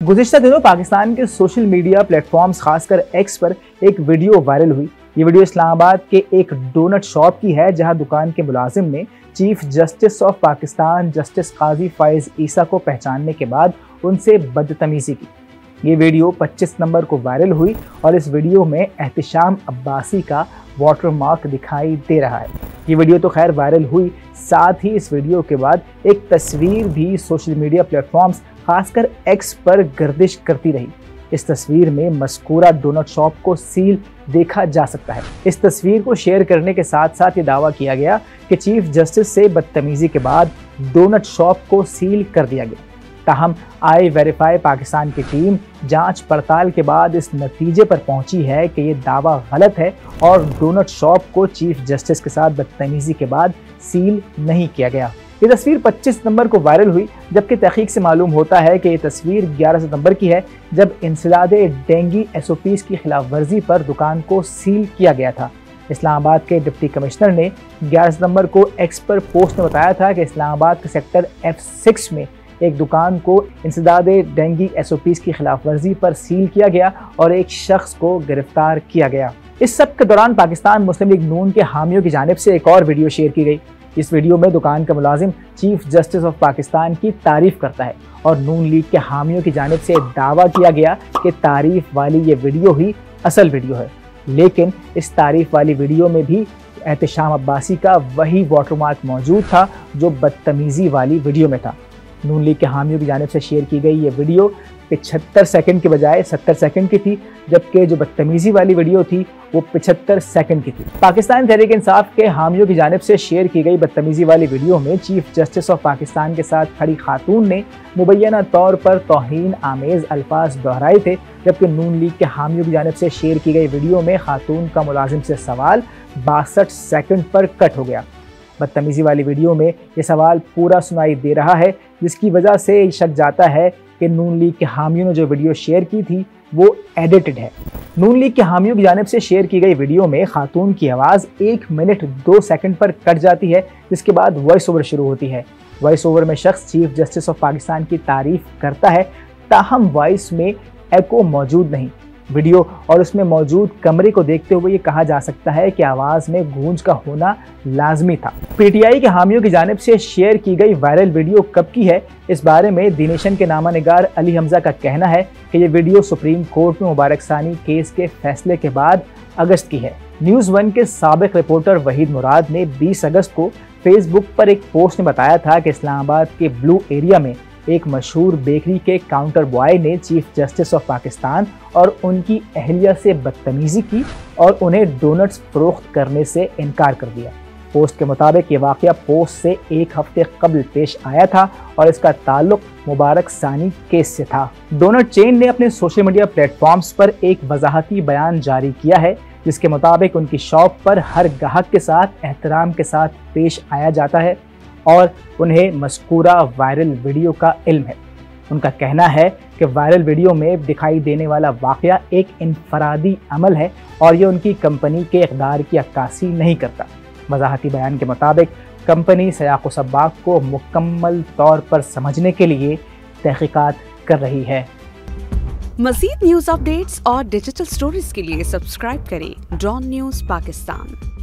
गुज़िश्ता दिनों पाकिस्तान के social media platforms खासकर एक्स पर एक वीडियो वायरल हुई। ये वीडियो इस्लामाबाद के एक डोनट शॉप की है, जहां दुकान के मुलाजिम ने chief justice of Pakistan justice Qazi Faez Isa को पहचानने के बाद उनसे बदतमीजी की। ये वीडियो 25 नंबर को वायरल हुई और इस वीडियो में एहतिशाम अब्बासी का वाटरमार्क दिखाई दे रहा है। ये वीडियो तो खैर वायरल हुई, साथ ही इस वीडियो के बाद एक तस्वीर भी सोशल मीडिया प्लेटफॉर्म्स खासकर एक्स पर गर्दिश करती रही। इस तस्वीर में मज़कूरा डोनट शॉप को सील देखा जा सकता है। इस तस्वीर को शेयर करने के साथ साथ ये दावा किया गया कि चीफ जस्टिस से बदतमीजी के बाद डोनट शॉप को सील कर दिया गया। ताहम आई वेरीफाई पाकिस्तान की टीम जांच पड़ताल के बाद इस नतीजे पर पहुंची है कि ये दावा गलत है और डोनट शॉप को चीफ जस्टिस के साथ बदतमीजी के बाद सील नहीं किया गया। ये तस्वीर 25 नंबर को वायरल हुई, जबकि तहकीक से मालूम होता है कि ये तस्वीर 11 सितंबर की है, जब इंसदादे डेंगी SOPs की खिलाफ वर्जी पर दुकान को सील किया गया था। इस्लामाबाद के डिप्टी कमिश्नर ने 11 सितंबर को एक्स पर पोस्ट में बताया था कि इस्लामाबाद के सेक्टर F6 में एक दुकान को इंसदादे डेंगी SOPs की खिलाफ वर्जी पर सील किया गया और एक शख्स को गिरफ्तार किया गया। इस सब के दौरान पाकिस्तान मुस्लिम लीग नून के हामियों की जानिब से एक और वीडियो शेयर की गई। इस वीडियो में दुकान का मुलाजिम चीफ जस्टिस ऑफ पाकिस्तान की तारीफ करता है और नून लीग के हामियों की जानिब से दावा किया गया कि तारीफ वाली ये वीडियो ही असल वीडियो है। लेकिन इस तारीफ वाली वीडियो में भी एहतिशाम अब्बासी का वही वाटरमार्क मौजूद था जो बदतमीजी वाली वीडियो में था। नून लीग के हामियों की जानिब से शेयर की गई ये वीडियो 75 सेकंड के बजाय 70 सेकंड की थी, जबकि जो बदतमीजी वाली वीडियो थी वो 75 सेकंड की थी। पाकिस्तान तहरीक इंसाफ के हामियों की जानिब से शेयर की गई बदतमीजी वाली वीडियो में चीफ जस्टिस ऑफ पाकिस्तान के साथ खड़ी खातून ने मुबैना तौर पर तौहीन आमेज अल्फाज दोहराए थे, जबकि नून लीग के हामियों की जानिब से शेयर की गई वीडियो में खातून का मुलाजिम से सवाल 62 सेकंड पर कट हो गया। बदतमीजी वाली वीडियो में ये सवाल पूरा सुनाई दे रहा है, जिसकी वजह से शक जाता है कि नून लीग के हामियों ने जो वीडियो शेयर की थी वो एडिटेड है। नून लीग के हामियों की जानिब से शेयर की गई वीडियो में खातून की आवाज़ 1 मिनट 2 सेकंड पर कट जाती है, जिसके बाद वॉइस ओवर शुरू होती है। वॉइस ओवर में शख्स चीफ जस्टिस ऑफ पाकिस्तान की तारीफ करता है, ताहम वॉइस में एको मौजूद नहीं। वीडियो और उसमें मौजूद कमरे को देखते हुए ये कहा जा सकता है कि आवाज़ में गूंज का होना लाजमी था। PTI के हामियों की जानिब से शेयर की गई वायरल वीडियो कब की है, इस बारे में दी नेशन के नामानिगार अली हमजा का कहना है कि ये वीडियो सुप्रीम कोर्ट में मुबारक सानी केस के फैसले के बाद अगस्त की है। न्यूज़ 1 के साबिक रिपोर्टर वहीद मुराद ने 20 अगस्त को फेसबुक पर एक पोस्ट में बताया था कि इस्लामाबाद के ब्लू एरिया में एक मशहूर बेकरी के काउंटर बॉय ने चीफ जस्टिस ऑफ पाकिस्तान और उनकी अहलिया से बदतमीजी की और उन्हें डोनट्स फरोख्त करने से इनकार कर दिया। पोस्ट के मुताबिक ये वाक़या पोस्ट से 1 हफ्ते कबल पेश आया था और इसका ताल्लुक मुबारक सानी केस से था। डोनट चेन ने अपने सोशल मीडिया प्लेटफॉर्म्स पर एक वजाहती बयान जारी किया है, जिसके मुताबिक उनकी शॉप पर हर गाहक के साथ एहतराम के साथ पेश आया जाता है और उन्हें मज़कूरा वायरल वीडियो का इल्म है। उनका कहना है कि वायरल वीडियो में दिखाई देने वाला वाक़या एक इनफरादी अमल है और ये उनकी कंपनी के इक़दार की अक्कासी नहीं करता। वज़ाहती बयान के मुताबिक कंपनी सयाक़ व सब्बाक़ को मुकम्मल तौर पर समझने के लिए तहक़ीक़ात कर रही है। मज़ीद न्यूज़ अपडेट्स और डिजिटल स्टोरीज के लिए सब्सक्राइब करें डॉन न्यूज़ पाकिस्तान।